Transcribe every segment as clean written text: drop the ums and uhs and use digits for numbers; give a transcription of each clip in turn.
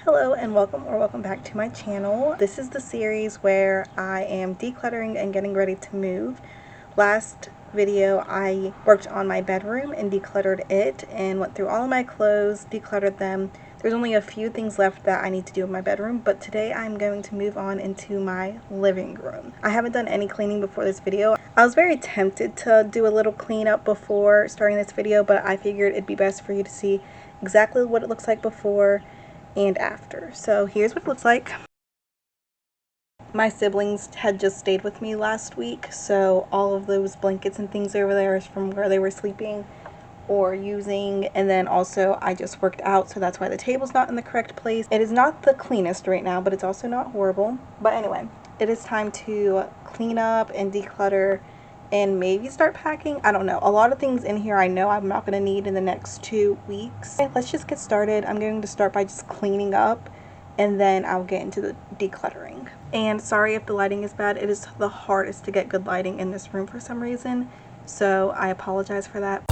Hello and welcome back to my channel. This is the series where I am decluttering and getting ready to move. Last video I worked on my bedroom and decluttered it and went through all of my clothes, decluttered them. There's only a few things left that I need to do in my bedroom, but today I'm going to move on into my living room. I haven't done any cleaning before this video. I was very tempted to do a little cleanup before starting this video, but I figured it'd be best for you to see exactly what it looks like before and after. So here's what it looks like. My siblings had just stayed with me last week, so all of those blankets and things over there is from where they were sleeping or using, and then also I just worked out, so that's why the table's not in the correct place. It is not the cleanest right now, but it's also not horrible. But anyway, it is time to clean up and declutter and maybe start packing. I don't know. A lot of things in here I know I'm not going to need in the next 2 weeks. Okay, let's just get started. I'm going to start by just cleaning up and then I'll get into the decluttering. And sorry if the lighting is bad. It is the hardest to get good lighting in this room for some reason, so I apologize for that.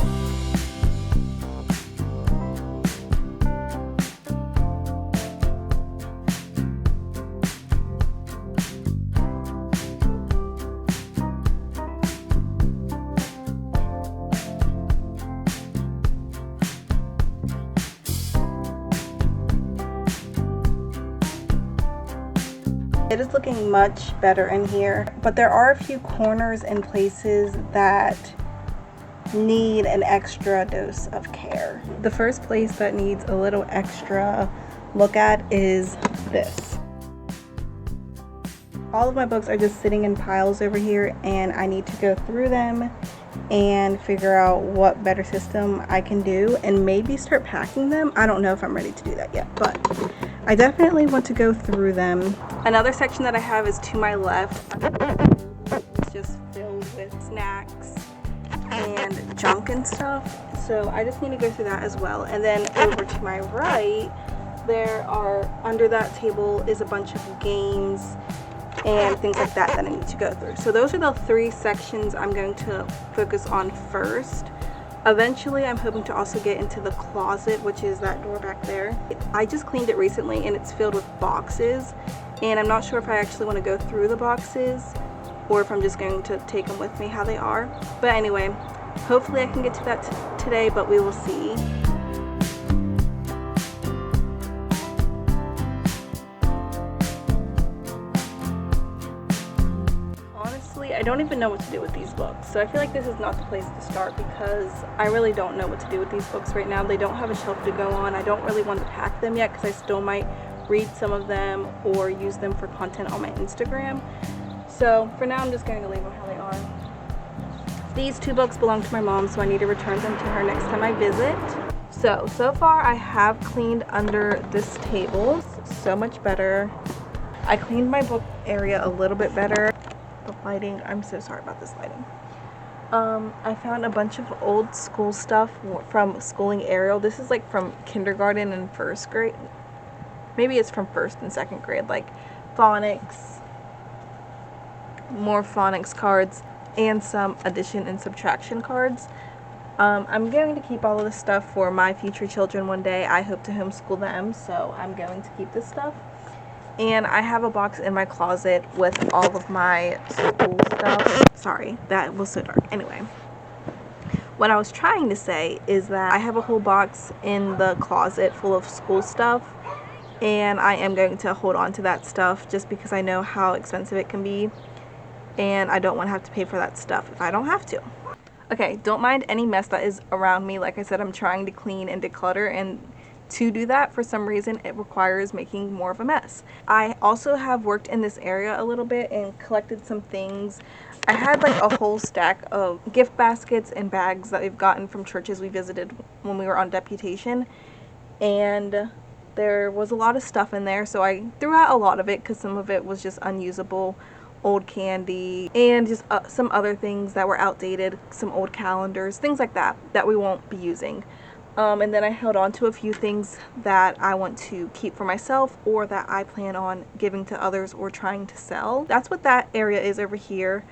It is looking much better in here, but there are a few corners and places that need an extra dose of care. The first place that needs a little extra look at is this. All of my books are just sitting in piles over here, and I need to go through them and figure out what better system I can do and maybe start packing them. I don't know if I'm ready to do that yet, but I definitely want to go through them. Another section that I have is to my left. It's just filled with snacks and junk and stuff, so I just need to go through that as well. And then over to my right, under that table is a bunch of games and things like that I need to go through. So those are the 3 sections I'm going to focus on first. Eventually, I'm hoping to also get into the closet, which is that door back there. I just cleaned it recently and it's filled with boxes, and I'm not sure if I actually want to go through the boxes or if I'm just going to take them with me how they are. But anyway, hopefully I can get to that today, but we will see. I don't even know what to do with these books, so I feel like this is not the place to start because I really don't know what to do with these books right now. They don't have a shelf to go on. I don't really want to pack them yet because I still might read some of them or use them for content on my Instagram. So for now I'm just going to leave them how they are. These 2 books belong to my mom, so I need to return them to her next time I visit. So far I have cleaned under this table, so much better. I cleaned my book area a little bit better. The lighting, I'm so sorry about this lighting. I found a bunch of old school stuff from Schooling Ariel. This is like from kindergarten and 1st grade. Maybe it's from 1st and 2nd grade, like phonics, more phonics cards, and some addition and subtraction cards. I'm going to keep all of this stuff for my future children one day. I hope to homeschool them, so I'm going to keep this stuff. And I have a box in my closet with all of my school stuff. Sorry, that was so dark. Anyway, what I was trying to say is that I have a whole box in the closet full of school stuff, and I am going to hold on to that stuff just because I know how expensive it can be, and I don't want to have to pay for that stuff if I don't have to. Okay, don't mind any mess that is around me. Like I said, I'm trying to clean and declutter, and to do that, for some reason, it requires making more of a mess. I also have worked in this area a little bit and collected some things. I had like a whole stack of gift baskets and bags that we've gotten from churches we visited when we were on deputation, and there was a lot of stuff in there, so I threw out a lot of it because some of it was just unusable, old candy, and just some other things that were outdated, some old calendars, things like that we won't be using. And then I held on to a few things that I want to keep for myself or that I plan on giving to others or trying to sell. That's what that area is over here.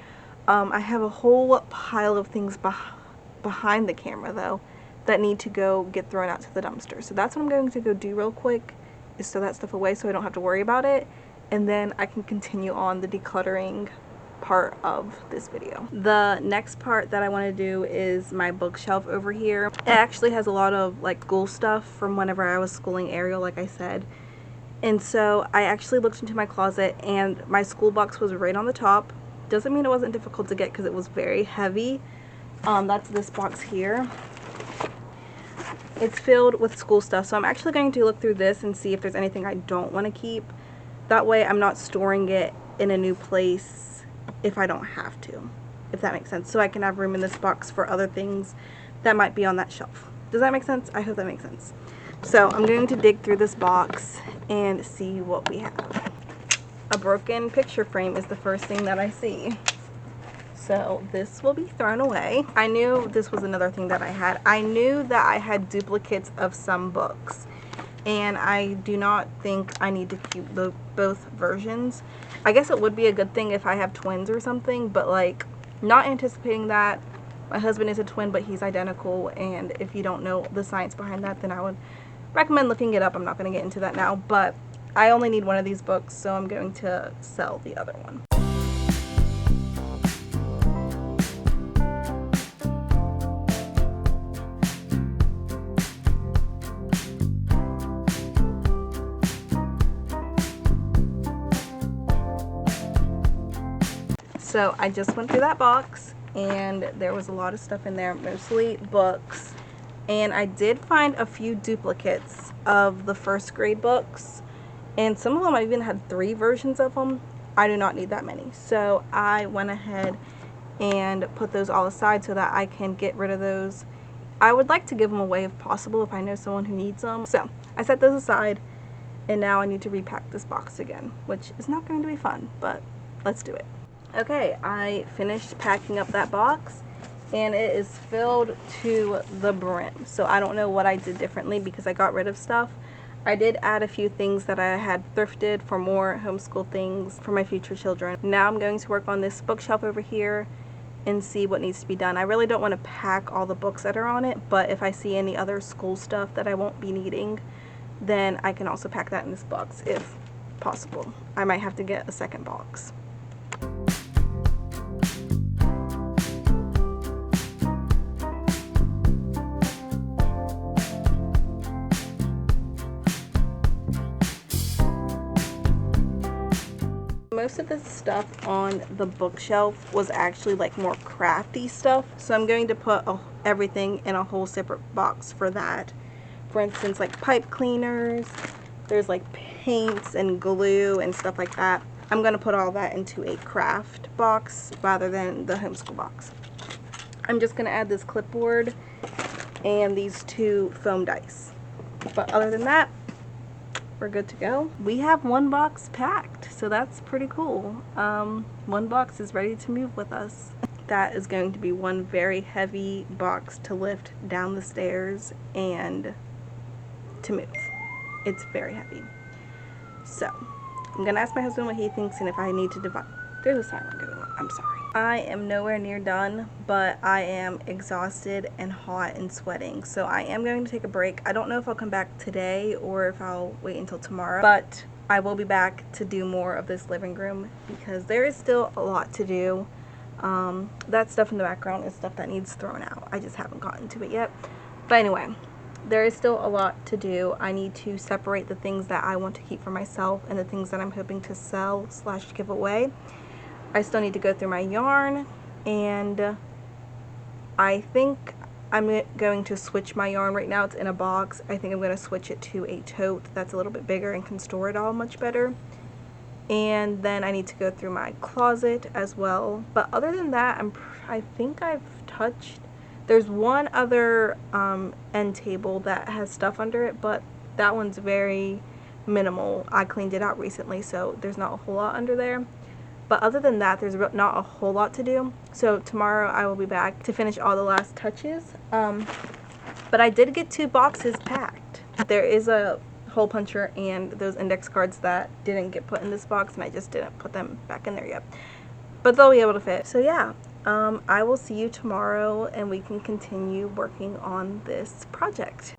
I have a whole pile of things behind the camera though that need to go get thrown out to the dumpster. So that's what I'm going to go do real quick, is stow that stuff away so I don't have to worry about it, and then I can continue on the decluttering part of this video. The next part that I want to do is my bookshelf over here. It actually has a lot of like school stuff from whenever I was schooling Ariel, like I said. And so I actually looked into my closet and my school box was right on the top. Doesn't mean it wasn't difficult to get because it was very heavy. That's this box here. It's filled with school stuff, so I'm actually going to look through this and see if there's anything I don't want to keep. That way I'm not storing it in a new place if I don't have to, if that makes sense. So I can have room in this box for other things that might be on that shelf. Does that make sense? I hope that makes sense. So I'm going to dig through this box and see what we have. A broken picture frame is the first thing that I see. So this will be thrown away. I knew this was another thing that I had. I knew that I had duplicates of some books, and I do not think I need to keep both versions. I guess it would be a good thing if I have twins or something, but like not anticipating that. My husband is a twin, but he's identical, and if you don't know the science behind that, then I would recommend looking it up. I'm not going to get into that now, but I only need one of these books, so I'm going to sell the other one. So I just went through that box and there was a lot of stuff in there, mostly books. And I did find a few duplicates of the first grade books. And some of them I even had 3 versions of them. I do not need that many. So I went ahead and put those all aside so that I can get rid of those. I would like to give them away if possible if I know someone who needs them. So I set those aside and now I need to repack this box again, which is not going to be fun, but let's do it. Okay, I finished packing up that box and it is filled to the brim. So I don't know what I did differently because I got rid of stuff. I did add a few things that I had thrifted for more homeschool things for my future children. Now I'm going to work on this bookshelf over here and see what needs to be done. I really don't want to pack all the books that are on it, but if I see any other school stuff that I won't be needing, then I can also pack that in this box if possible. I might have to get a second box. Most of this stuff on the bookshelf was actually like more crafty stuff, so I'm going to put everything in a whole separate box for that. For instance, like pipe cleaners, there's like paints and glue and stuff like that. I'm going to put all that into a craft box rather than the homeschool box. I'm just going to add this clipboard and these 2 foam dice. But other than that, we're good to go. We have 1 box packed, so that's pretty cool. 1 box is ready to move with us. That is going to be one very heavy box to lift down the stairs and to move. It's very heavy. So I'm gonna ask my husband what he thinks and if I need to divide. There's a siren going on. I'm sorry. I am nowhere near done, but I am exhausted and hot and sweating, so I am going to take a break. I don't know if I'll come back today or if I'll wait until tomorrow, but I will be back to do more of this living room because there is still a lot to do. That stuff in the background is stuff that needs thrown out. I just haven't gotten to it yet. But anyway, there is still a lot to do. I need to separate the things that I want to keep for myself and the things that I'm hoping to sell / give away. I still need to go through my yarn, and I think I'm going to switch my yarn. Right now it's in a box. I think I'm going to switch it to a tote that's a little bit bigger and can store it all much better. And then I need to go through my closet as well. But other than that, I think I've touched. There's one other end table that has stuff under it, but that one's very minimal. I cleaned it out recently, so there's not a whole lot under there. But other than that, there's not a whole lot to do. So tomorrow I will be back to finish all the last touches. But I did get 2 boxes packed. There is a hole puncher and those index cards that didn't get put in this box, and I just didn't put them back in there yet. But they'll be able to fit. So yeah, I will see you tomorrow and we can continue working on this project.